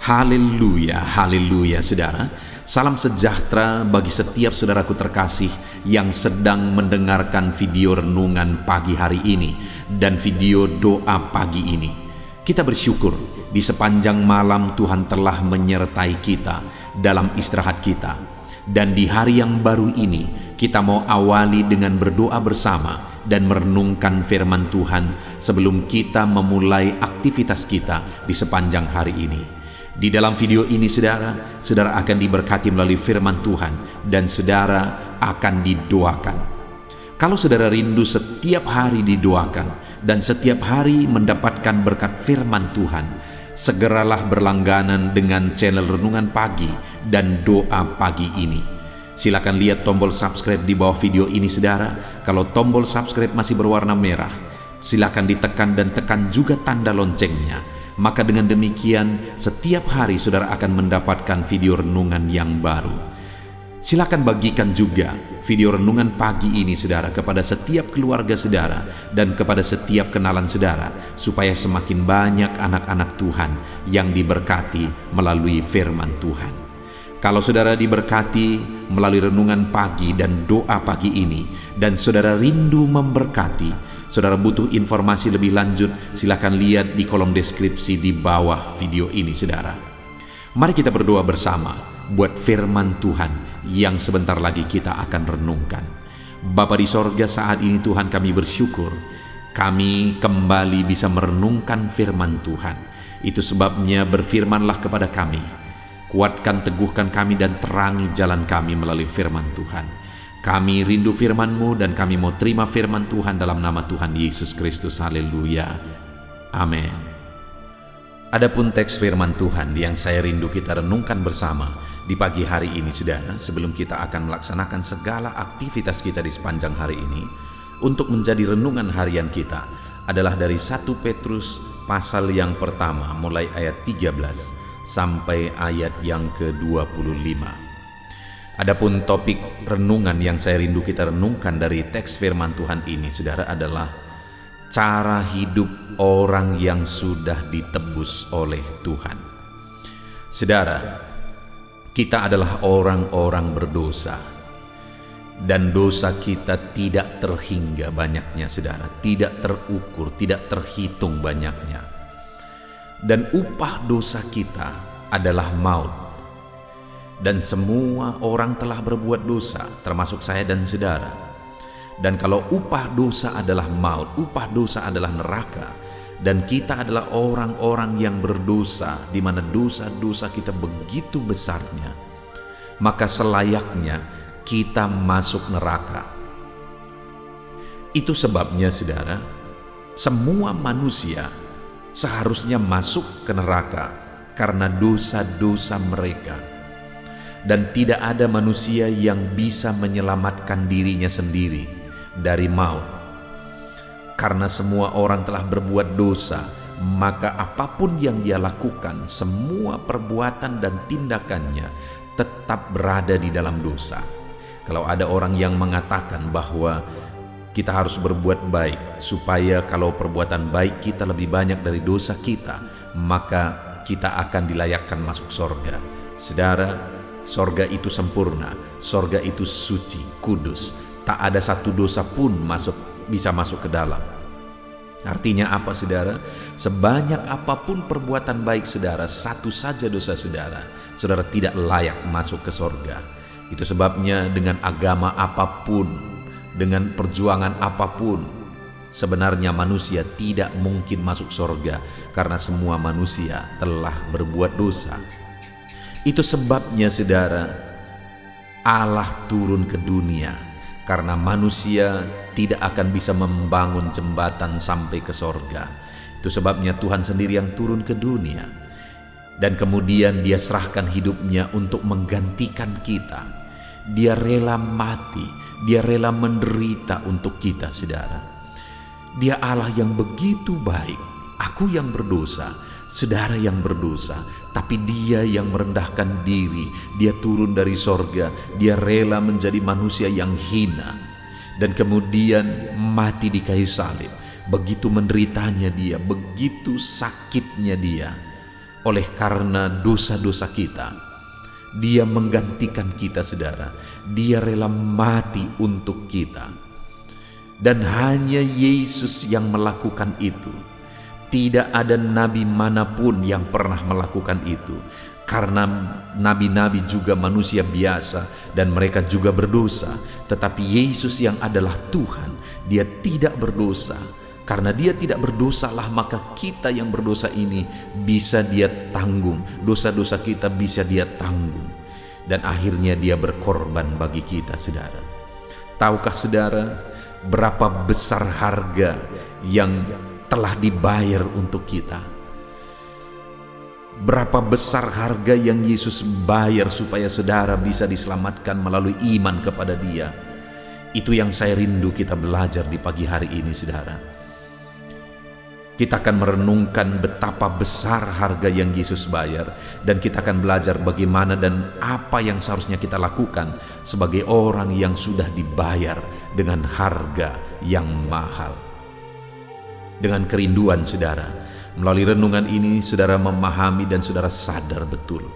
Haleluya, haleluya saudara. Salam sejahtera bagi setiap saudaraku terkasih yang sedang mendengarkan video renungan pagi hari ini dan video doa pagi ini. Kita bersyukur di sepanjang malam Tuhan telah menyertai kita dalam istirahat kita. Dan di hari yang baru ini kita mau awali dengan berdoa bersama dan merenungkan firman Tuhan sebelum kita memulai aktivitas kita di sepanjang hari ini. Di dalam video ini saudara akan diberkati melalui firman Tuhan dan saudara akan didoakan. Kalau saudara rindu setiap hari didoakan dan setiap hari mendapatkan berkat firman Tuhan, segeralah berlangganan dengan channel Renungan Pagi dan Doa Pagi ini. Silakan lihat tombol subscribe di bawah video ini saudara. Kalau tombol subscribe masih berwarna merah, silakan ditekan dan tekan juga tanda loncengnya. Maka dengan demikian setiap hari saudara akan mendapatkan video renungan yang baru. Silakan bagikan juga video renungan pagi ini saudara kepada setiap keluarga saudara dan kepada setiap kenalan saudara, supaya semakin banyak anak-anak Tuhan yang diberkati melalui firman Tuhan. Kalau saudara diberkati melalui renungan pagi dan doa pagi ini dan saudara rindu memberkati, saudara butuh informasi lebih lanjut, silakan lihat di kolom deskripsi di bawah video ini saudara. Mari kita berdoa bersama buat firman Tuhan yang sebentar lagi kita akan renungkan. Bapa di sorga, saat ini Tuhan kami bersyukur kami kembali bisa merenungkan firman Tuhan. Itu sebabnya berfirmanlah kepada kami. Kuatkan, teguhkan kami dan terangi jalan kami melalui firman Tuhan. Kami rindu firman-Mu dan kami mau terima firman Tuhan dalam nama Tuhan Yesus Kristus. Haleluya. Amin. Adapun teks firman Tuhan yang saya rindu kita renungkan bersama di pagi hari ini saudara, sebelum kita akan melaksanakan segala aktivitas kita di sepanjang hari ini, untuk menjadi renungan harian kita adalah dari 1 Petrus pasal yang pertama mulai ayat 13 sampai ayat yang ke-25. Adapun topik renungan yang saya rindu kita renungkan dari teks firman Tuhan ini saudara adalah cara hidup orang yang sudah ditebus oleh Tuhan. Saudara, kita adalah orang-orang berdosa dan dosa kita tidak terhingga banyaknya saudara, tidak terukur, tidak terhitung banyaknya. Dan upah dosa kita adalah maut. Dan semua orang telah berbuat dosa, termasuk saya dan saudara. Dan kalau upah dosa adalah maut, upah dosa adalah neraka, dan kita adalah orang-orang yang berdosa, di mana dosa-dosa kita begitu besarnya, maka selayaknya kita masuk neraka. Itu sebabnya saudara, semua manusia seharusnya masuk ke neraka karena dosa-dosa mereka. Dan tidak ada manusia yang bisa menyelamatkan dirinya sendiri dari maut. Karena semua orang telah berbuat dosa, maka apapun yang dia lakukan, semua perbuatan dan tindakannya tetap berada di dalam dosa. Kalau ada orang yang mengatakan bahwa kita harus berbuat baik supaya kalau perbuatan baik kita lebih banyak dari dosa kita, maka kita akan dilayakkan masuk sorga. Saudara, sorga itu sempurna, sorga itu suci, kudus. Tak ada satu dosa pun bisa masuk ke dalam. Artinya apa saudara? Sebanyak apapun perbuatan baik saudara, satu saja dosa saudara, saudara tidak layak masuk ke sorga. Itu sebabnya dengan agama apapun, dengan perjuangan apapun, sebenarnya manusia tidak mungkin masuk sorga karena semua manusia telah berbuat dosa. Itu sebabnya saudara, Allah turun ke dunia karena manusia tidak akan bisa membangun jembatan sampai ke sorga. Itu sebabnya Tuhan sendiri yang turun ke dunia, dan kemudian dia serahkan hidupnya untuk menggantikan kita. Dia rela mati, dia rela menderita untuk kita saudara. Dia Allah yang begitu baik. Aku yang berdosa, saudara yang berdosa, tapi dia yang merendahkan diri. Dia turun dari sorga, dia rela menjadi manusia yang hina, dan kemudian mati di kayu salib. Begitu menderitanya dia, begitu sakitnya dia. oleh karena dosa-dosa kita. Dia menggantikan kita, saudara. Dia rela mati untuk kita. Dan hanya Yesus yang melakukan itu. Tidak ada nabi manapun yang pernah melakukan itu. Karena nabi-nabi juga manusia biasa dan mereka juga berdosa. Tetapi Yesus yang adalah Tuhan, dia tidak berdosa. Karena dia tidak berdosalah, maka kita yang berdosa ini bisa dia tanggung. Dosa-dosa kita bisa dia tanggung. Dan akhirnya dia berkorban bagi kita, saudara. Tahukah saudara berapa besar harga yang telah dibayar untuk kita? Berapa besar harga yang Yesus bayar supaya saudara bisa diselamatkan melalui iman kepada Dia. Itu yang saya rindu kita belajar di pagi hari ini, saudara. Kita akan merenungkan betapa besar harga yang Yesus bayar, dan kita akan belajar bagaimana dan apa yang seharusnya kita lakukan sebagai orang yang sudah dibayar dengan harga yang mahal. Dengan kerinduan, saudara, melalui renungan ini saudara memahami dan saudara sadar betul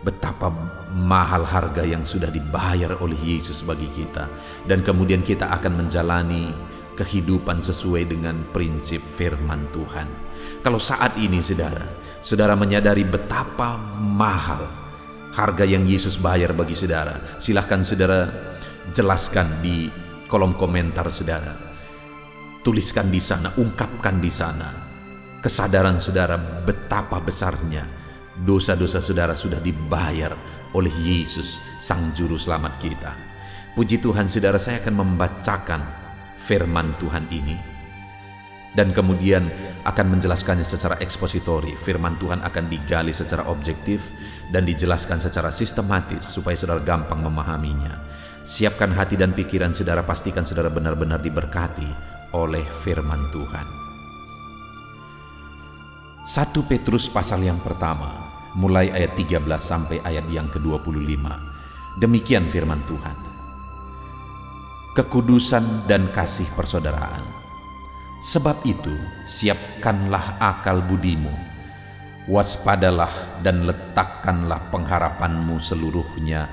betapa mahal harga yang sudah dibayar oleh Yesus bagi kita, dan kemudian kita akan menjalani kehidupan sesuai dengan prinsip firman Tuhan. Kalau saat ini saudara menyadari betapa mahal harga yang Yesus bayar bagi saudara, silahkan saudara jelaskan di kolom komentar saudara. Tuliskan di sana, ungkapkan di sana kesadaran saudara betapa besarnya dosa-dosa saudara sudah dibayar oleh Yesus, Sang Juru Selamat kita. Puji Tuhan, saudara, saya akan membacakan firman Tuhan ini dan kemudian akan menjelaskannya secara ekspositori. Firman Tuhan akan digali secara objektif dan dijelaskan secara sistematis supaya saudara gampang memahaminya. Siapkan hati dan pikiran saudara, pastikan saudara benar-benar diberkati oleh firman Tuhan. 1 Petrus pasal yang pertama, mulai ayat 13 sampai ayat yang ke-25. Demikian firman Tuhan. Kekudusan dan kasih persaudaraan. Sebab itu, siapkanlah akal budimu, waspadalah dan letakkanlah pengharapanmu seluruhnya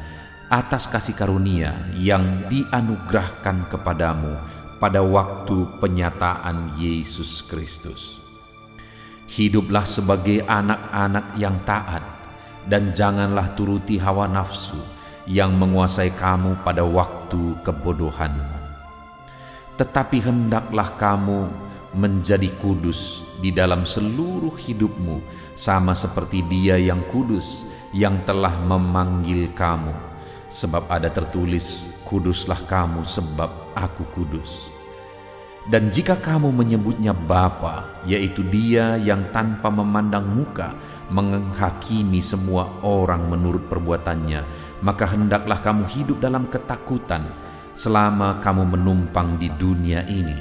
atas kasih karunia yang dianugerahkan kepadamu pada waktu penyataan Yesus Kristus. Hiduplah sebagai anak-anak yang taat, dan janganlah turuti hawa nafsu yang menguasai kamu pada waktu kebodohanmu. Tetapi hendaklah kamu menjadi kudus di dalam seluruh hidupmu, sama seperti Dia yang kudus, yang telah memanggil kamu. Sebab ada tertulis, kuduslah kamu sebab aku kudus. Dan jika kamu menyebutnya Bapa, yaitu Dia yang tanpa memandang muka menghakimi semua orang menurut perbuatannya, maka hendaklah kamu hidup dalam ketakutan selama kamu menumpang di dunia ini.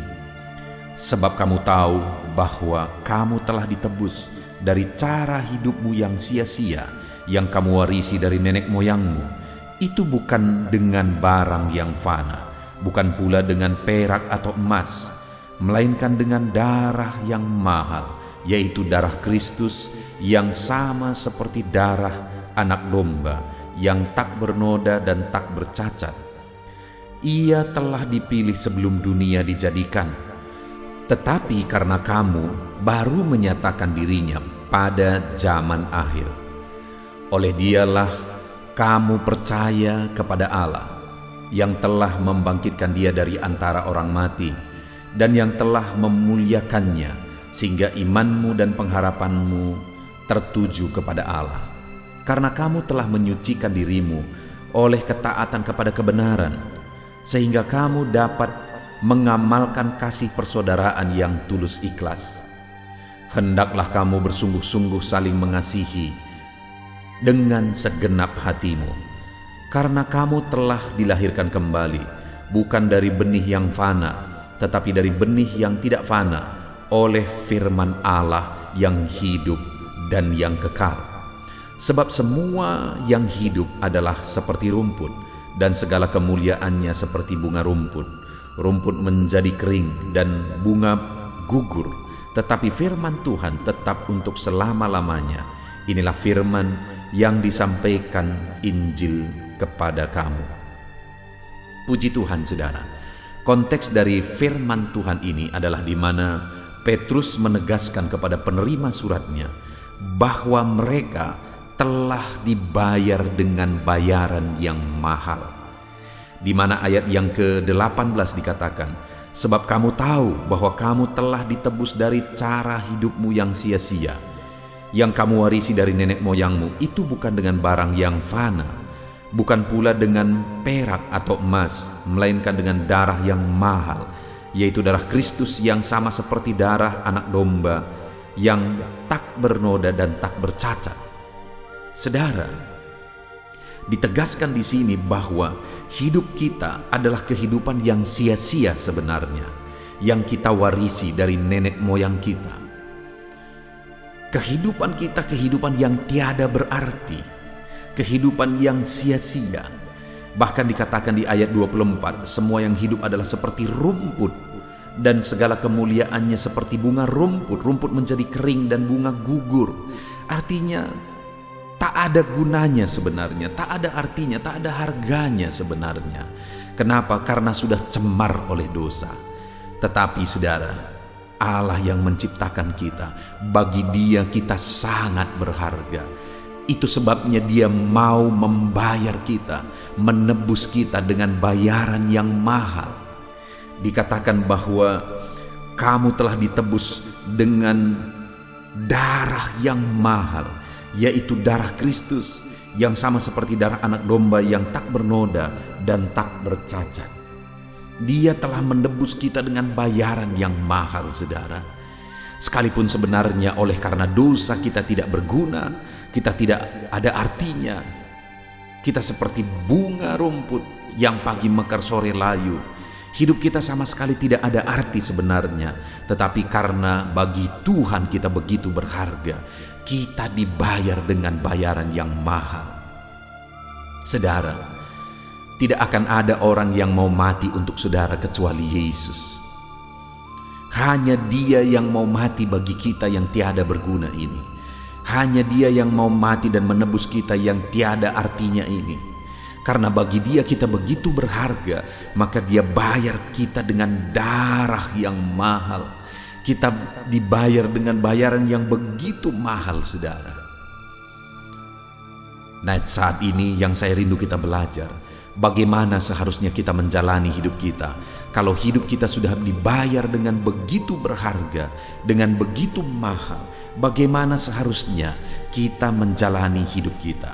Sebab kamu tahu bahwa kamu telah ditebus dari cara hidupmu yang sia-sia, yang kamu warisi dari nenek moyangmu. Itu bukan dengan barang yang fana, bukan pula dengan perak atau emas, melainkan dengan darah yang mahal, yaitu darah Kristus, yang sama seperti darah anak domba, yang tak bernoda dan tak bercacat. Ia telah dipilih sebelum dunia dijadikan, tetapi karena kamu baru menyatakan dirinya pada zaman akhir. Oleh Dialah kamu percaya kepada Allah, yang telah membangkitkan Dia dari antara orang mati, dan yang telah memuliakannya, sehingga imanmu dan pengharapanmu tertuju kepada Allah. Karena kamu telah menyucikan dirimu oleh ketaatan kepada kebenaran, sehingga kamu dapat mengamalkan kasih persaudaraan yang tulus ikhlas. Hendaklah kamu bersungguh-sungguh saling mengasihi dengan segenap hatimu, karena kamu telah dilahirkan kembali, bukan dari benih yang fana, tetapi dari benih yang tidak fana, oleh firman Allah yang hidup dan yang kekal. Sebab semua yang hidup adalah seperti rumput, dan segala kemuliaannya seperti bunga rumput. Rumput menjadi kering dan bunga gugur, tetapi firman Tuhan tetap untuk selama-lamanya. Inilah firman yang disampaikan Injil kepada kamu. Puji Tuhan, saudara. Konteks dari firman Tuhan ini adalah di mana Petrus menegaskan kepada penerima suratnya bahwa mereka telah dibayar dengan bayaran yang mahal. Di mana ayat yang ke-18 dikatakan, sebab kamu tahu bahwa kamu telah ditebus dari cara hidupmu yang sia-sia, yang kamu warisi dari nenek moyangmu, itu bukan dengan barang yang fana, bukan pula dengan perak atau emas, melainkan dengan darah yang mahal, yaitu darah Kristus yang sama seperti darah anak domba yang tak bernoda dan tak bercacat. Saudara, ditegaskan di sini bahwa hidup kita adalah kehidupan yang sia-sia sebenarnya, yang kita warisi dari nenek moyang kita. Kehidupan kita kehidupan yang tiada berarti, kehidupan yang sia-sia. Bahkan dikatakan di ayat 24, semua yang hidup adalah seperti rumput, dan segala kemuliaannya seperti bunga rumput. Rumput menjadi kering dan bunga gugur. Artinya tak ada gunanya sebenarnya, tak ada artinya, tak ada harganya sebenarnya. Kenapa? Karena sudah cemar oleh dosa. Tetapi saudara, Allah yang menciptakan kita, bagi Dia kita sangat berharga. Itu sebabnya Dia mau membayar kita, menebus kita dengan bayaran yang mahal. Dikatakan bahwa kamu telah ditebus dengan darah yang mahal, yaitu darah Kristus yang sama seperti darah anak domba yang tak bernoda dan tak bercacat. Dia telah menebus kita dengan bayaran yang mahal, saudara. Sekalipun sebenarnya oleh karena dosa kita tidak berguna, kita tidak ada artinya. Kita seperti bunga rumput yang pagi mekar sore layu. Hidup kita sama sekali tidak ada arti sebenarnya. Tetapi karena bagi Tuhan kita begitu berharga, kita dibayar dengan bayaran yang mahal. Saudara, tidak akan ada orang yang mau mati untuk saudara kecuali Yesus. Hanya Dia yang mau mati bagi kita yang tiada berguna ini. Hanya Dia yang mau mati dan menebus kita yang tiada artinya ini. Karena bagi Dia kita begitu berharga, maka Dia bayar kita dengan darah yang mahal. Kita dibayar dengan bayaran yang begitu mahal, saudara. Nah, saat ini yang saya rindu kita belajar, bagaimana seharusnya kita menjalani hidup kita. Kalau hidup kita sudah dibayar dengan begitu berharga, dengan begitu mahal, bagaimana seharusnya kita menjalani hidup kita?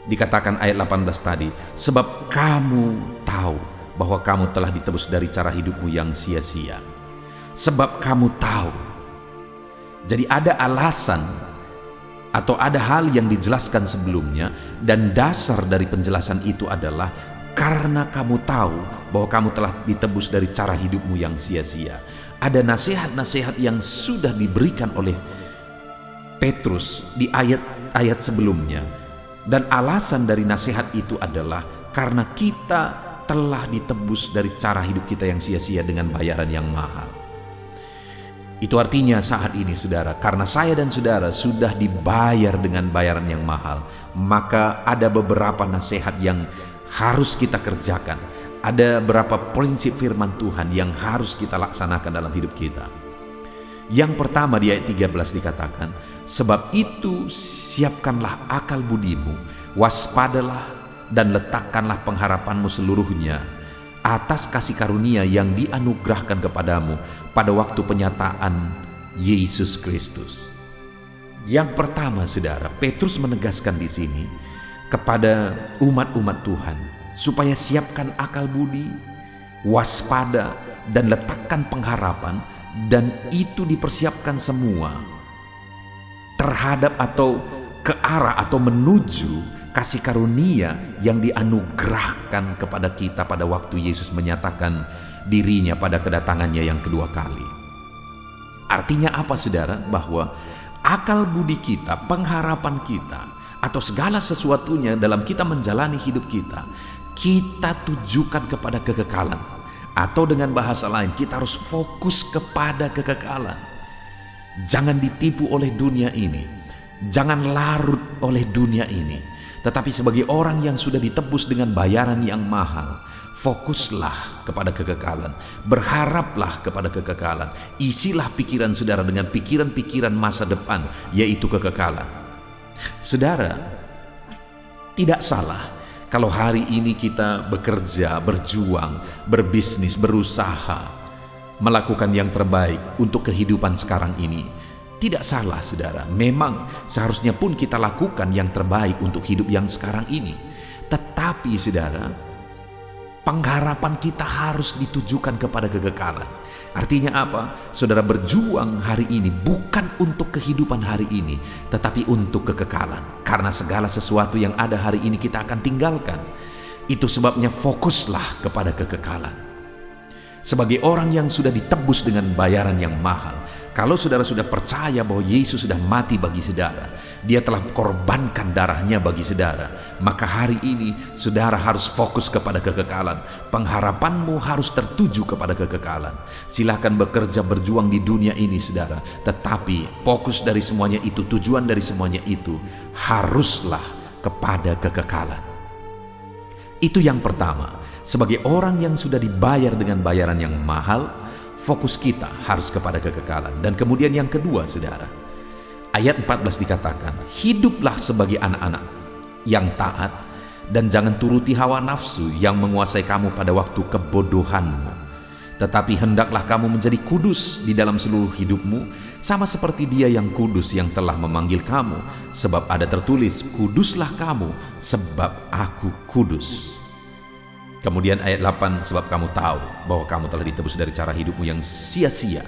Dikatakan ayat 18 tadi, sebab kamu tahu bahwa kamu telah ditebus dari cara hidupmu yang sia-sia. Sebab kamu tahu. Jadi ada alasan atau ada hal yang dijelaskan sebelumnya, dan dasar dari penjelasan itu adalah karena kamu tahu bahwa kamu telah ditebus dari cara hidupmu yang sia-sia. Ada nasihat-nasihat yang sudah diberikan oleh Petrus di ayat-ayat sebelumnya. Dan alasan dari nasihat itu adalah karena kita telah ditebus dari cara hidup kita yang sia-sia dengan bayaran yang mahal. Itu artinya saat ini, saudara, karena saya dan saudara sudah dibayar dengan bayaran yang mahal, maka ada beberapa nasihat yang harus kita kerjakan. Ada beberapa prinsip firman Tuhan yang harus kita laksanakan dalam hidup kita. Yang pertama di ayat 13 dikatakan, sebab itu siapkanlah akal budimu, waspadalah dan letakkanlah pengharapanmu seluruhnya atas kasih karunia yang dianugerahkan kepadamu pada waktu penyataan Yesus Kristus. Yang pertama, saudara, Petrus menegaskan di sini kepada umat-umat Tuhan supaya siapkan akal budi, waspada dan letakkan pengharapan, dan itu dipersiapkan semua terhadap atau ke arah atau menuju kasih karunia yang dianugerahkan kepada kita pada waktu Yesus menyatakan dirinya pada kedatangannya yang kedua kali. Artinya apa, saudara? Bahwa akal budi kita, pengharapan kita, atau segala sesuatunya dalam kita menjalani hidup kita, kita tujukan kepada kekekalan. Atau dengan bahasa lain, kita harus fokus kepada kekekalan. Jangan ditipu oleh dunia ini. Jangan larut oleh dunia ini, tetapi sebagai orang yang sudah ditebus dengan bayaran yang mahal, fokuslah kepada kekekalan, berharaplah kepada kekekalan. Isilah pikiran saudara dengan pikiran-pikiran masa depan, yaitu kekekalan. Saudara, tidak salah kalau hari ini kita bekerja, berjuang, berbisnis, berusaha, melakukan yang terbaik untuk kehidupan sekarang ini. Tidak salah saudara, memang seharusnya pun kita lakukan yang terbaik untuk hidup yang sekarang ini. Tetapi saudara, pengharapan kita harus ditujukan kepada kekekalan. Artinya apa? Saudara berjuang hari ini bukan untuk kehidupan hari ini, tetapi untuk kekekalan. Karena segala sesuatu yang ada hari ini kita akan tinggalkan. Itu sebabnya fokuslah kepada kekekalan. Sebagai orang yang sudah ditebus dengan bayaran yang mahal, kalau saudara sudah percaya bahwa Yesus sudah mati bagi saudara, Dia telah korbankan darahnya bagi saudara, maka hari ini saudara harus fokus kepada kekekalan. Pengharapanmu harus tertuju kepada kekekalan. Silakan bekerja berjuang di dunia ini saudara, tetapi fokus dari semuanya itu, tujuan dari semuanya itu haruslah kepada kekekalan. Itu yang pertama. Sebagai orang yang sudah dibayar dengan bayaran yang mahal, fokus kita harus kepada kekekalan. Dan kemudian yang kedua saudara, ayat 14 dikatakan, hiduplah sebagai anak-anak yang taat, dan jangan turuti hawa nafsu yang menguasai kamu pada waktu kebodohanmu. Tetapi hendaklah kamu menjadi kudus di dalam seluruh hidupmu, sama seperti Dia yang kudus yang telah memanggil kamu. Sebab ada tertulis, kuduslah kamu, sebab aku kudus. Kemudian ayat 8, sebab kamu tahu bahwa kamu telah ditebus dari cara hidupmu yang sia-sia.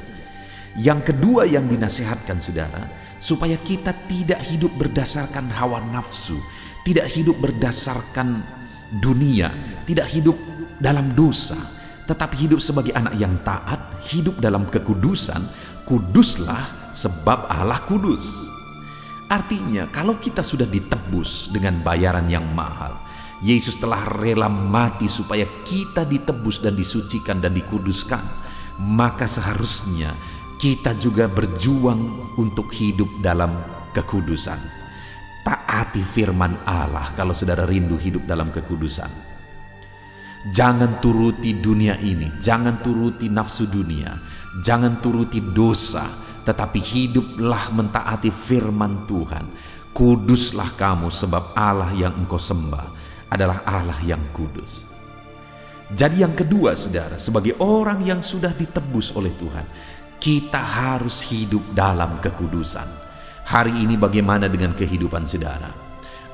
Yang kedua yang dinasihatkan saudara, supaya kita tidak hidup berdasarkan hawa nafsu, tidak hidup berdasarkan dunia, tidak hidup dalam dosa, tetapi hidup sebagai anak yang taat, hidup dalam kekudusan. Kuduslah sebab Allah kudus. Artinya kalau kita sudah ditebus dengan bayaran yang mahal, Yesus telah rela mati supaya kita ditebus dan disucikan dan dikuduskan, maka seharusnya kita juga berjuang untuk hidup dalam kekudusan. Taati firman Allah kalau saudara rindu hidup dalam kekudusan. Jangan turuti dunia ini, jangan turuti nafsu dunia, jangan turuti dosa, tetapi hiduplah mentaati firman Tuhan. Kuduslah kamu sebab Allah yang engkau sembah adalah Allah yang kudus. Jadi yang kedua saudara, sebagai orang yang sudah ditebus oleh Tuhan, kita harus hidup dalam kekudusan. Hari ini bagaimana dengan kehidupan saudara?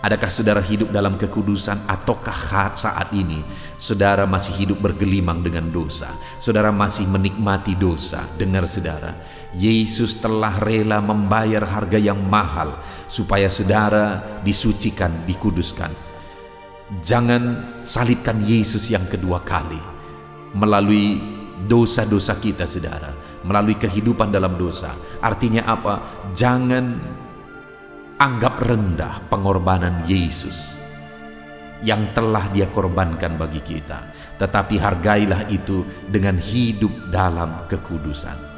Adakah saudara hidup dalam kekudusan, ataukah saat ini saudara masih hidup bergelimang dengan dosa? Saudara masih menikmati dosa. Dengar saudara, Yesus telah rela membayar harga yang mahal supaya saudara disucikan, dikuduskan. Jangan salibkan Yesus yang kedua kali melalui dosa-dosa kita saudara, melalui kehidupan dalam dosa. Artinya apa? Jangan anggap rendah pengorbanan Yesus yang telah Dia korbankan bagi kita, tetapi hargailah itu dengan hidup dalam kekudusan.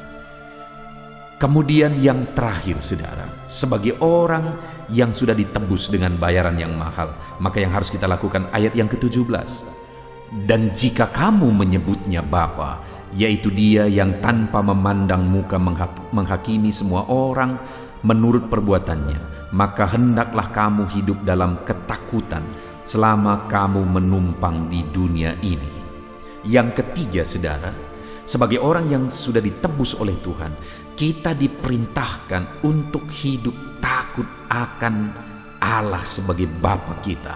Kemudian yang terakhir saudara, sebagai orang yang sudah ditebus dengan bayaran yang mahal, maka yang harus kita lakukan ayat yang ke-17. Dan jika kamu menyebutnya Bapa, yaitu Dia yang tanpa memandang muka menghakimi semua orang menurut perbuatannya, maka hendaklah kamu hidup dalam ketakutan selama kamu menumpang di dunia ini. Yang ketiga saudara, sebagai orang yang sudah ditebus oleh Tuhan, kita diperintahkan untuk hidup takut akan Allah sebagai Bapa kita.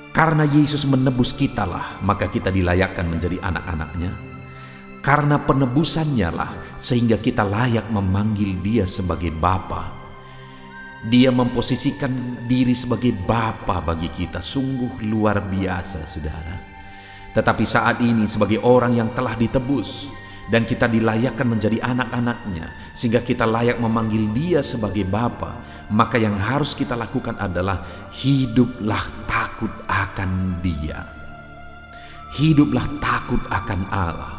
Karena Yesus menebus kitalah, maka kita dilayakkan menjadi anak-anaknya. Karena penebusannya lah, sehingga kita layak memanggil Dia sebagai Bapa. Dia memposisikan diri sebagai Bapa bagi kita. Sungguh luar biasa saudara. Tetapi saat ini sebagai orang yang telah ditebus, dan kita dilayakkan menjadi anak-anaknya, sehingga kita layak memanggil Dia sebagai Bapa, maka yang harus kita lakukan adalah hiduplah takut akan Dia. Hiduplah takut akan Allah.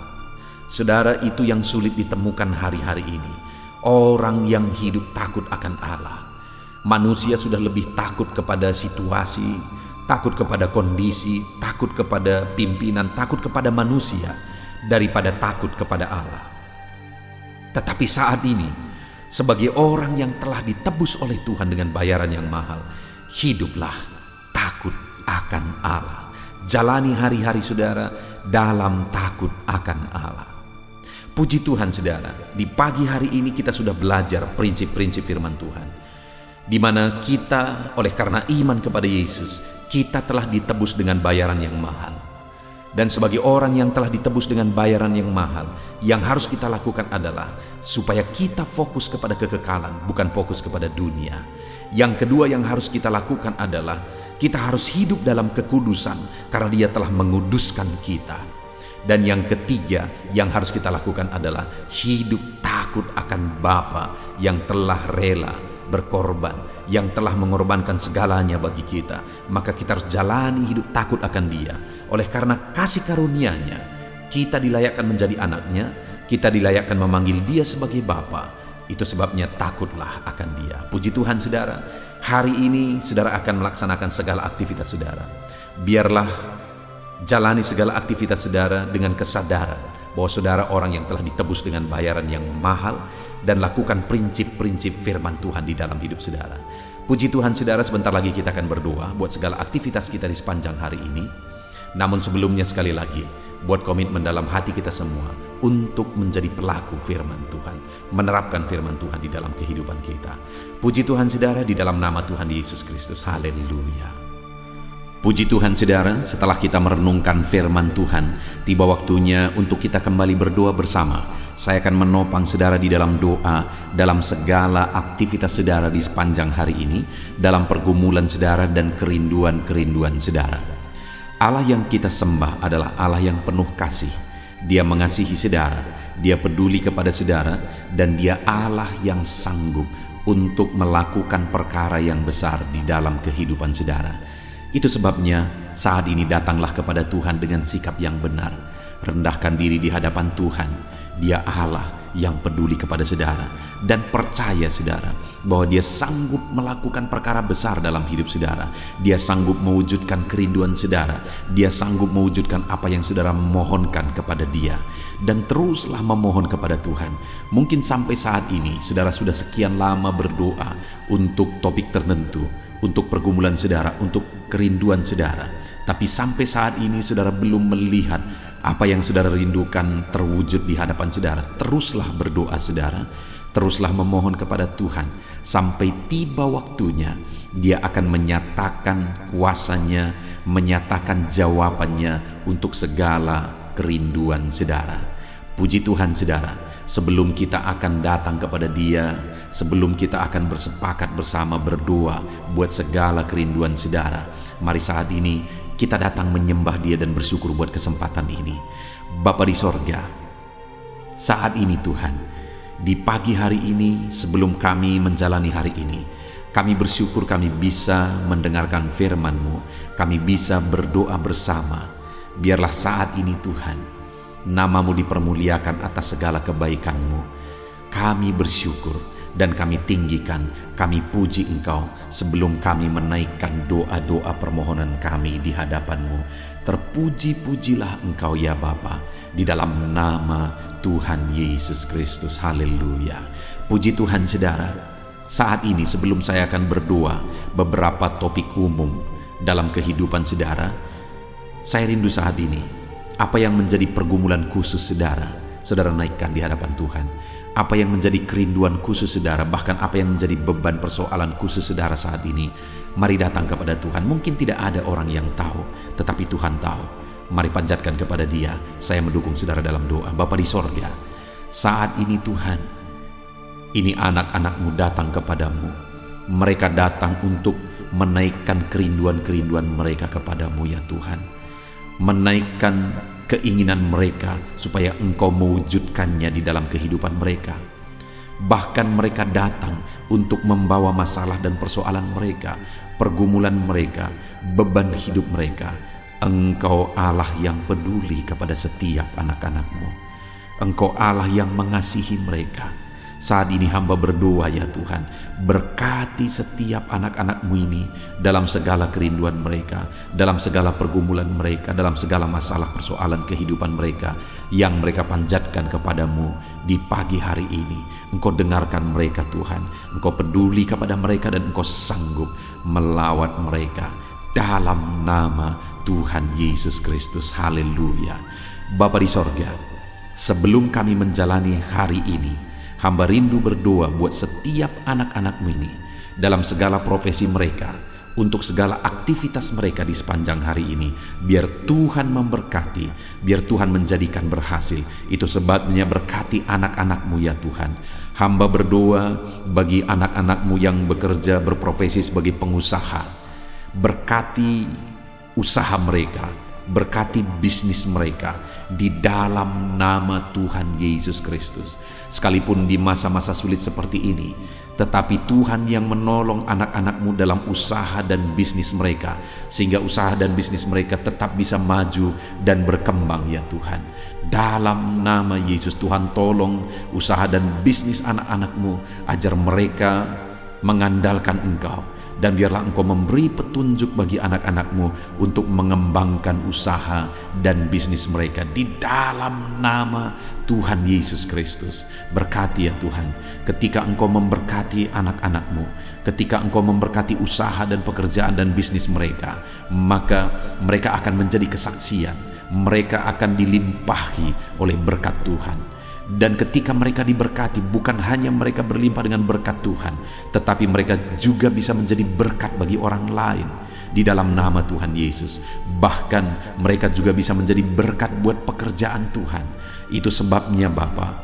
Saudara, itu yang sulit ditemukan hari-hari ini. Orang yang hidup takut akan Allah. Manusia sudah lebih takut kepada situasi, takut kepada kondisi, takut kepada pimpinan, takut kepada manusia daripada takut kepada Allah. Tetapi saat ini, sebagai orang yang telah ditebus oleh Tuhan dengan bayaran yang mahal, hiduplah takut akan Allah. Jalani hari-hari saudara dalam takut akan Allah. Puji Tuhan saudara, di pagi hari ini kita sudah belajar prinsip-prinsip firman Tuhan, di mana kita oleh karena iman kepada Yesus, kita telah ditebus dengan bayaran yang mahal. Dan sebagai orang yang telah ditebus dengan bayaran yang mahal, yang harus kita lakukan adalah supaya kita fokus kepada kekekalan, bukan fokus kepada dunia. Yang kedua yang harus kita lakukan adalah kita harus hidup dalam kekudusan karena Dia telah menguduskan kita. Dan yang ketiga yang harus kita lakukan adalah hidup takut akan Bapa yang telah rela berkorban, yang telah mengorbankan segalanya bagi kita. Maka kita harus jalani hidup takut akan Dia. Oleh karena kasih karunia-Nya, kita dilayakkan menjadi anak-Nya, kita dilayakkan memanggil Dia sebagai Bapa. Itu sebabnya takutlah akan Dia. Puji Tuhan saudara, hari ini saudara akan melaksanakan segala aktivitas saudara. Biarlah jalani segala aktivitas saudara dengan kesadaran bahwa saudara orang yang telah ditebus dengan bayaran yang mahal, dan lakukan prinsip-prinsip firman Tuhan di dalam hidup saudara. Puji Tuhan saudara, sebentar lagi kita akan berdoa buat segala aktivitas kita di sepanjang hari ini. Namun sebelumnya sekali lagi, buat komitmen dalam hati kita semua untuk menjadi pelaku firman Tuhan, menerapkan firman Tuhan di dalam kehidupan kita. Puji Tuhan saudara, di dalam nama Tuhan Yesus Kristus. Haleluya. Puji Tuhan saudara, setelah kita merenungkan firman Tuhan, tiba waktunya untuk kita kembali berdoa bersama. Saya akan menopang saudara di dalam doa, dalam segala aktivitas saudara di sepanjang hari ini, dalam pergumulan saudara dan kerinduan-kerinduan saudara. Allah yang kita sembah adalah Allah yang penuh kasih. Dia mengasihi saudara, Dia peduli kepada saudara, dan Dia Allah yang sanggup untuk melakukan perkara yang besar di dalam kehidupan saudara. Itu sebabnya saat ini datanglah kepada Tuhan dengan sikap yang benar. Rendahkan diri di hadapan Tuhan. Dia Allah yang peduli kepada saudara, dan percaya saudara bahwa Dia sanggup melakukan perkara besar dalam hidup saudara. Dia sanggup mewujudkan kerinduan saudara. Dia sanggup mewujudkan apa yang saudara mohonkan kepada Dia. Dan teruslah memohon kepada Tuhan. Mungkin sampai saat ini saudara sudah sekian lama berdoa untuk topik tertentu, untuk pergumulan saudara, untuk kerinduan saudara. Tapi sampai saat ini saudara belum melihat apa yang saudara rindukan terwujud di hadapan saudara. Teruslah berdoa saudara, teruslah memohon kepada Tuhan. Sampai tiba waktunya Dia akan menyatakan kuasa-Nya, menyatakan jawabannya untuk segala kerinduan saudara. Puji Tuhan saudara, sebelum kita akan datang kepada Dia, sebelum kita akan bersepakat bersama berdoa buat segala kerinduan saudara, mari saat ini kita datang menyembah Dia dan bersyukur buat kesempatan ini. Bapa di sorga, saat ini Tuhan, di pagi hari ini sebelum kami menjalani hari ini, kami bersyukur kami bisa mendengarkan firman-Mu, kami bisa berdoa bersama. Biarlah saat ini Tuhan, nama-Mu dipermuliakan atas segala kebaikan-Mu. Kami bersyukur dan kami tinggikan, kami puji Engkau sebelum kami menaikkan doa-doa permohonan kami di hadapan-Mu. Terpuji-pujilah Engkau ya Bapa, di dalam nama Tuhan Yesus Kristus. Haleluya. Puji Tuhan saudara, saat ini sebelum saya akan berdoa beberapa topik umum dalam kehidupan saudara, saya rindu saat ini apa yang menjadi pergumulan khusus saudara, saudara naikkan di hadapan Tuhan. Apa yang menjadi kerinduan khusus saudara, bahkan apa yang menjadi beban persoalan khusus saudara saat ini, mari datang kepada Tuhan. Mungkin tidak ada orang yang tahu, tetapi Tuhan tahu. Mari panjatkan kepada Dia. Saya mendukung saudara dalam doa. Bapa di sorga, saat ini Tuhan, ini anak-anak-Mu datang kepadamu. Mereka datang untuk menaikkan kerinduan-kerinduan mereka kepadamu ya Tuhan. Menaikkan keinginan mereka supaya Engkau mewujudkannya di dalam kehidupan mereka. Bahkan mereka datang untuk membawa masalah dan persoalan mereka, pergumulan mereka, beban hidup mereka. Engkau Allah yang peduli kepada setiap anak-anak-Mu. Engkau Allah yang mengasihi mereka. Saat ini hamba berdoa ya Tuhan, berkati setiap anak-anak-Mu ini dalam segala kerinduan mereka, dalam segala pergumulan mereka, dalam segala masalah persoalan kehidupan mereka yang mereka panjatkan kepadamu di pagi hari ini. Engkau dengarkan mereka Tuhan, Engkau peduli kepada mereka dan Engkau sanggup melawat mereka dalam nama Tuhan Yesus Kristus. Haleluya. Bapa di sorga, sebelum kami menjalani hari ini, hamba rindu berdoa buat setiap anak-anak-Mu ini dalam segala profesi mereka, untuk segala aktivitas mereka di sepanjang hari ini. Biar Tuhan memberkati, biar Tuhan menjadikan berhasil. Itu sebabnya berkati anak-anak-Mu ya Tuhan. Hamba berdoa bagi anak-anak-Mu yang bekerja berprofesi sebagai pengusaha. Berkati usaha mereka, berkati bisnis mereka di dalam nama Tuhan Yesus Kristus. Sekalipun di masa-masa sulit seperti ini, tetapi Tuhan yang menolong anak-anak-Mu dalam usaha dan bisnis mereka, sehingga usaha dan bisnis mereka tetap bisa maju dan berkembang ya Tuhan. Dalam nama Yesus, Tuhan tolong usaha dan bisnis anak-anak-Mu, ajar mereka mengandalkan Engkau. Dan biarlah Engkau memberi petunjuk bagi anak-anak-Mu untuk mengembangkan usaha dan bisnis mereka di dalam nama Tuhan Yesus Kristus. Berkati ya Tuhan, ketika Engkau memberkati anak-anak-Mu, ketika Engkau memberkati usaha dan pekerjaan dan bisnis mereka, maka mereka akan menjadi kesaksian, mereka akan dilimpahi oleh berkat Tuhan. Dan ketika mereka diberkati, bukan hanya mereka berlimpah dengan berkat Tuhan, tetapi mereka juga bisa menjadi berkat bagi orang lain di dalam nama Tuhan Yesus. Bahkan mereka juga bisa menjadi berkat buat pekerjaan Tuhan. Itu sebabnya Bapa,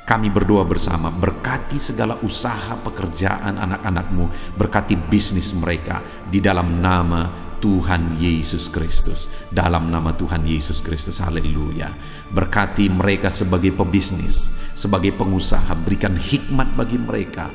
kami berdoa bersama, berkati segala usaha pekerjaan anak-anak-Mu, berkati bisnis mereka di dalam nama Tuhan Yesus Kristus. Dalam nama Tuhan Yesus Kristus. Haleluya. Berkati mereka sebagai pebisnis, sebagai pengusaha. Berikan hikmat bagi mereka,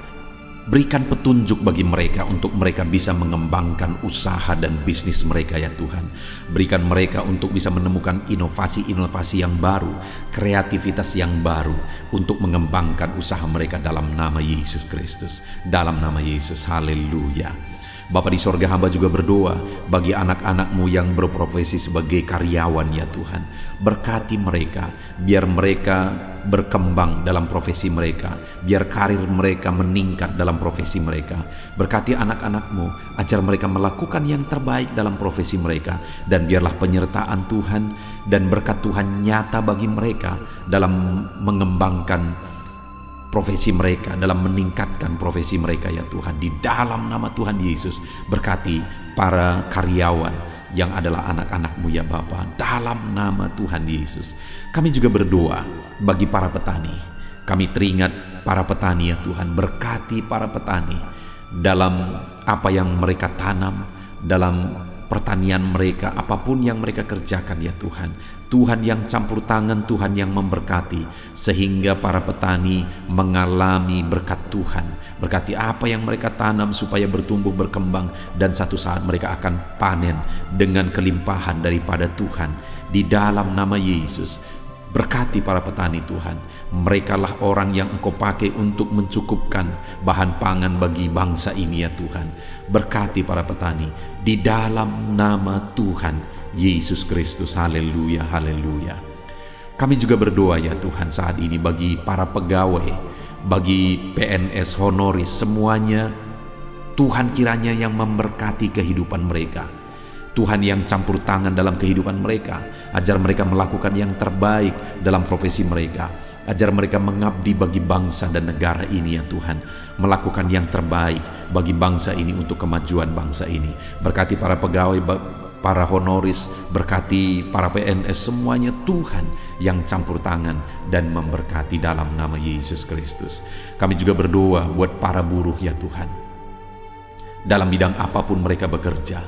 berikan petunjuk bagi mereka untuk mereka bisa mengembangkan usaha dan bisnis mereka ya Tuhan. Berikan mereka untuk bisa menemukan inovasi-inovasi yang baru, kreativitas yang baru untuk mengembangkan usaha mereka dalam nama Yesus Kristus. Dalam nama Yesus. Haleluya. Bapa di sorga, hamba juga berdoa bagi anak-anak-Mu yang berprofesi sebagai karyawan ya Tuhan. Berkati mereka, biar mereka berkembang dalam profesi mereka, biar karir mereka meningkat dalam profesi mereka. Berkati anak-anak-Mu, ajar mereka melakukan yang terbaik dalam profesi mereka. Dan biarlah penyertaan Tuhan dan berkat Tuhan nyata bagi mereka dalam mengembangkan profesi mereka, dalam meningkatkan profesi mereka ya Tuhan. Di dalam nama Tuhan Yesus, berkati para karyawan yang adalah anak-anak-Mu ya Bapa. Dalam nama Tuhan Yesus. Kami juga berdoa bagi para petani. Kami teringat para petani ya Tuhan. Berkati para petani dalam apa yang mereka tanam, dalam pertanian mereka, apapun yang mereka kerjakan ya Tuhan. Tuhan yang campur tangan, Tuhan yang memberkati, sehingga para petani mengalami berkat Tuhan. Berkati apa yang mereka tanam supaya bertumbuh berkembang, dan satu saat mereka akan panen dengan kelimpahan daripada Tuhan. Di dalam nama Yesus, berkati para petani Tuhan. Merekalah orang yang Engkau pakai untuk mencukupkan bahan pangan bagi bangsa ini ya Tuhan. Berkati para petani di dalam nama Tuhan Yesus Kristus. Haleluya, haleluya. Kami juga berdoa ya Tuhan saat ini bagi para pegawai, bagi PNS honoris semuanya. Tuhan kiranya yang memberkati kehidupan mereka. Tuhan yang campur tangan dalam kehidupan mereka. Ajar mereka melakukan yang terbaik dalam profesi mereka. Ajar mereka mengabdi bagi bangsa dan negara ini ya Tuhan. Melakukan yang terbaik bagi bangsa ini untuk kemajuan bangsa ini. Berkati para pegawai, para honoris, berkati para PNS semuanya. Tuhan yang campur tangan dan memberkati dalam nama Yesus Kristus. Kami juga berdoa buat para buruh ya Tuhan. Dalam bidang apapun mereka bekerja,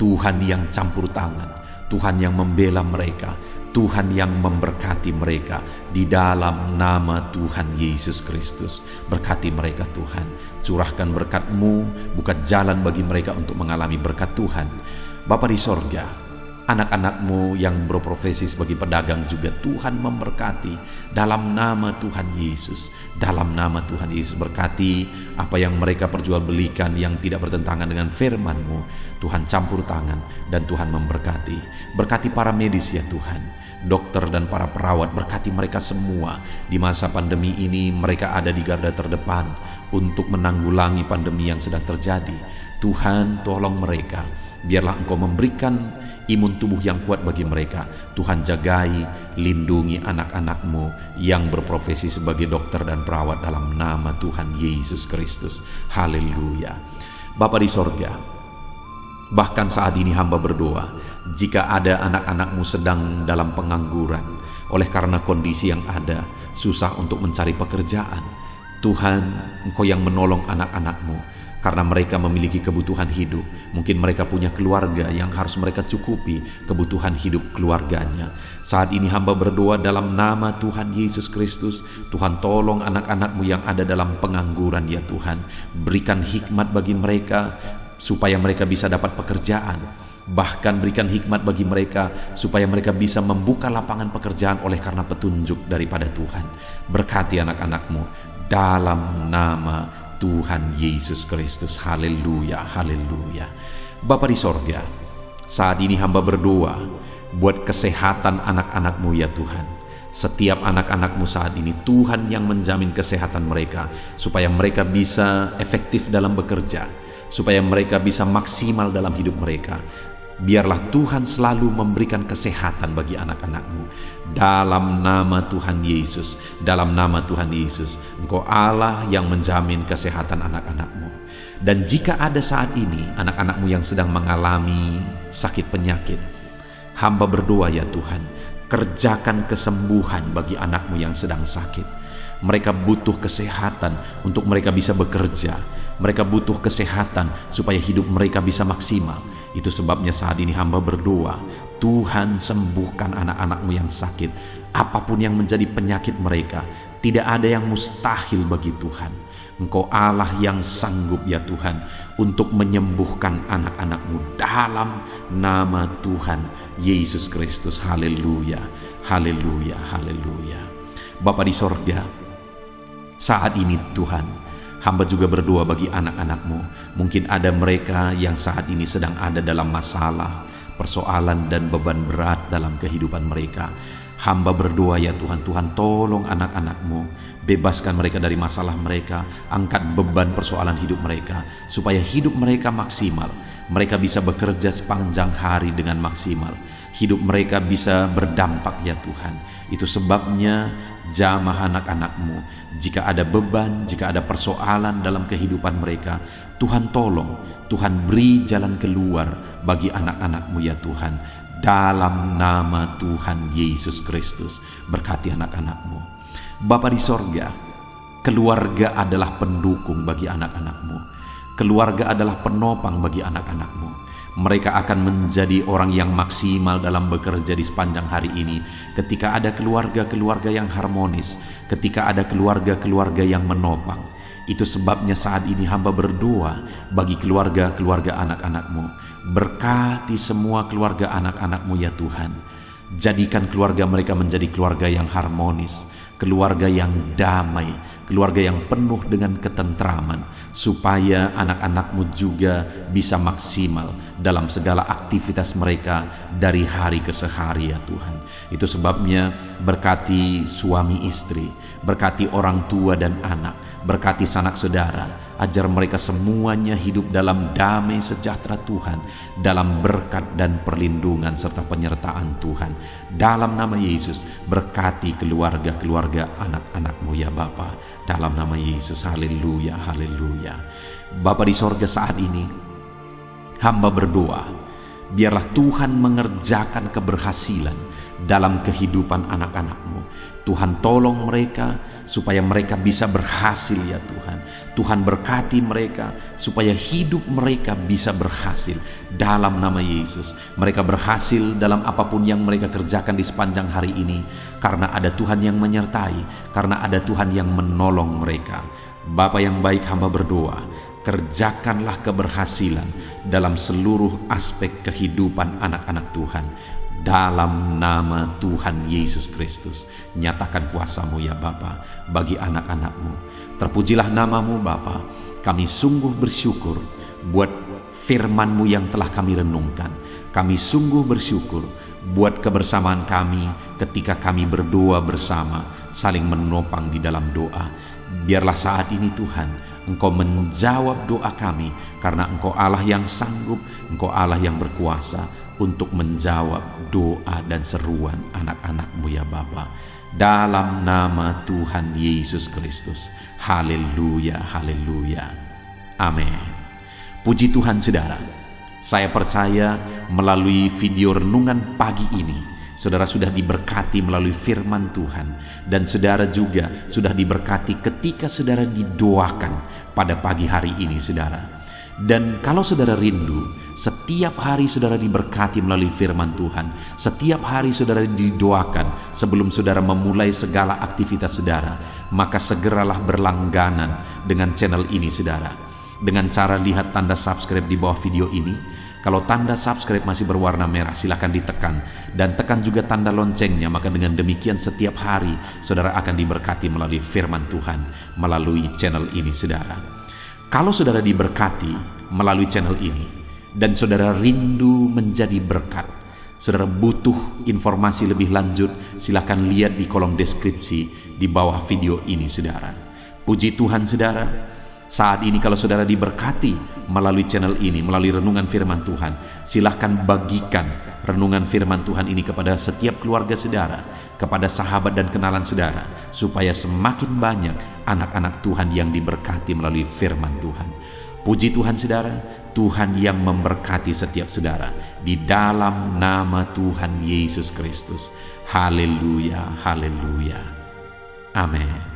Tuhan yang campur tangan, Tuhan yang membela mereka, Tuhan yang memberkati mereka di dalam nama Tuhan Yesus Kristus. Berkati mereka Tuhan, curahkan berkat-Mu, buka jalan bagi mereka untuk mengalami berkat Tuhan. Bapa di sorga, Anak-anak-Mu yang berprofesi sebagai pedagang juga Tuhan memberkati dalam nama Tuhan Yesus. Dalam nama Tuhan Yesus, berkati apa yang mereka perjualbelikan yang tidak bertentangan dengan firman-Mu. Tuhan campur tangan dan Tuhan memberkati. Berkati para medis ya Tuhan, dokter dan para perawat, berkati mereka semua. Di masa pandemi ini mereka ada di garda terdepan untuk menanggulangi pandemi yang sedang terjadi. Tuhan, tolong mereka. Biarlah Engkau memberikan imun tubuh yang kuat bagi mereka. Tuhan, jagai, lindungi anak-anak-Mu yang berprofesi sebagai dokter dan perawat dalam nama Tuhan Yesus Kristus. Haleluya. Bapa di sorga, bahkan saat ini hamba berdoa, jika ada anak-anak-Mu sedang dalam pengangguran oleh karena kondisi yang ada, susah untuk mencari pekerjaan, Tuhan, Engkau yang menolong anak-anak-Mu karena mereka memiliki kebutuhan hidup. Mungkin mereka punya keluarga yang harus mereka cukupi kebutuhan hidup keluarganya. Saat ini hamba berdoa dalam nama Tuhan Yesus Kristus, Tuhan tolong anak-anak-Mu yang ada dalam pengangguran ya Tuhan. Berikan hikmat bagi mereka supaya mereka bisa dapat pekerjaan. Bahkan berikan hikmat bagi mereka supaya mereka bisa membuka lapangan pekerjaan oleh karena petunjuk daripada Tuhan. Berkati anak-anak-Mu dalam nama Tuhan Yesus Kristus. Haleluya, haleluya. Bapa di sorga, saat ini hamba berdoa buat kesehatan anak-anak-Mu ya Tuhan. Setiap anak-anak-Mu saat ini, Tuhan yang menjamin kesehatan mereka, supaya mereka bisa efektif dalam bekerja, supaya mereka bisa maksimal dalam hidup mereka. Biarlah Tuhan selalu memberikan kesehatan bagi anak-anak-Mu. Dalam nama Tuhan Yesus, dalam nama Tuhan Yesus, Engkau Allah yang menjamin kesehatan anak-anak-Mu. Dan jika ada saat ini anak-anak-Mu yang sedang mengalami sakit penyakit, hamba berdoa ya Tuhan, kerjakan kesembuhan bagi anak-Mu yang sedang sakit. Mereka butuh kesehatan untuk mereka bisa bekerja. Mereka butuh kesehatan supaya hidup mereka bisa maksimal. Itu sebabnya saat ini hamba berdoa, Tuhan sembuhkan anak-anak-Mu yang sakit. Apapun yang menjadi penyakit mereka, tidak ada yang mustahil bagi Tuhan. Engkau Allah yang sanggup ya Tuhan untuk menyembuhkan anak-anak-Mu dalam nama Tuhan Yesus Kristus. Haleluya, haleluya, haleluya. Bapa di sorga, saat ini Tuhan, hamba juga berdoa bagi anak-anak-Mu. Mungkin ada mereka yang saat ini sedang ada dalam masalah, persoalan dan beban berat dalam kehidupan mereka. Hamba berdoa ya Tuhan, Tuhan tolong anak-anak-Mu, bebaskan mereka dari masalah mereka, angkat beban persoalan hidup mereka, supaya hidup mereka maksimal. Mereka bisa bekerja sepanjang hari dengan maksimal. Hidup mereka bisa berdampak ya Tuhan. Itu sebabnya jamah anak-anak-Mu, jika ada beban, jika ada persoalan dalam kehidupan mereka, Tuhan tolong, Tuhan beri jalan keluar bagi anak-anak-Mu ya Tuhan. Dalam nama Tuhan Yesus Kristus, berkati anak-anak-Mu. Bapa di sorga, keluarga adalah pendukung bagi anak-anak-Mu. Keluarga adalah penopang bagi anak-anak-Mu. Mereka akan menjadi orang yang maksimal dalam bekerja di sepanjang hari ini ketika ada keluarga-keluarga yang harmonis, ketika ada keluarga-keluarga yang menopang. Itu sebabnya saat ini hamba berdoa bagi keluarga-keluarga anak-anak-Mu. Berkati semua keluarga anak-anak-Mu ya Tuhan. Jadikan keluarga mereka menjadi keluarga yang harmonis, keluarga yang damai, keluarga yang penuh dengan ketentraman, supaya anak-anak-Mu juga bisa maksimal dalam segala aktivitas mereka dari hari ke sehari ya Tuhan. Itu sebabnya berkati suami istri, berkati orang tua dan anak, berkati sanak saudara, ajar mereka semuanya hidup dalam damai sejahtera Tuhan, dalam berkat dan perlindungan serta penyertaan Tuhan. Dalam nama Yesus, berkati keluarga-keluarga anak-anak-Mu ya Bapa. Dalam nama Yesus, haleluya, haleluya. Bapa di sorga, saat ini hamba berdoa, biarlah Tuhan mengerjakan keberhasilan dalam kehidupan anak-anak-Mu. Tuhan tolong mereka supaya mereka bisa berhasil ya Tuhan. Tuhan berkati mereka supaya hidup mereka bisa berhasil dalam nama Yesus. Mereka berhasil dalam apapun yang mereka kerjakan di sepanjang hari ini, karena ada Tuhan yang menyertai, karena ada Tuhan yang menolong mereka. Bapa yang baik, hamba berdoa, Kerjakanlah keberhasilan dalam seluruh aspek kehidupan anak-anak Tuhan. Dalam nama Tuhan Yesus Kristus, nyatakan kuasa-Mu ya Bapa bagi anak-anak-Mu. Terpujilah nama-Mu Bapa. Kami sungguh bersyukur buat firman-Mu yang telah kami renungkan. Kami sungguh bersyukur buat kebersamaan kami ketika kami berdoa bersama, saling menopang di dalam doa. Biarlah saat ini Tuhan, Engkau menjawab doa kami, karena Engkau Allah yang sanggup, Engkau Allah yang berkuasa untuk menjawab doa dan seruan anak-anak-Mu ya Bapa. Dalam nama Tuhan Yesus Kristus. Haleluya, haleluya. Amin. Puji Tuhan saudara. Saya percaya melalui video renungan pagi ini, saudara sudah diberkati melalui firman Tuhan, dan saudara juga sudah diberkati ketika saudara didoakan pada pagi hari ini saudara. Dan kalau saudara rindu setiap hari saudara diberkati melalui firman Tuhan, setiap hari saudara didoakan sebelum saudara memulai segala aktivitas saudara, maka segeralah berlangganan dengan channel ini saudara, dengan cara lihat tanda subscribe di bawah video ini. Kalau tanda subscribe masih berwarna merah, silakan ditekan, dan tekan juga tanda loncengnya. Maka dengan demikian setiap hari saudara akan diberkati melalui firman Tuhan melalui channel ini saudara. Kalau saudara diberkati melalui channel ini dan saudara rindu menjadi berkat, saudara butuh informasi lebih lanjut, silakan lihat di kolom deskripsi di bawah video ini saudara. Puji Tuhan saudara. Saat ini kalau saudara diberkati melalui channel ini, melalui renungan firman Tuhan, silahkan bagikan renungan firman Tuhan ini kepada setiap keluarga saudara, kepada sahabat dan kenalan saudara, supaya semakin banyak anak-anak Tuhan yang diberkati melalui firman Tuhan. Puji Tuhan saudara, Tuhan yang memberkati setiap saudara di dalam nama Tuhan Yesus Kristus. Haleluya, haleluya. Amin.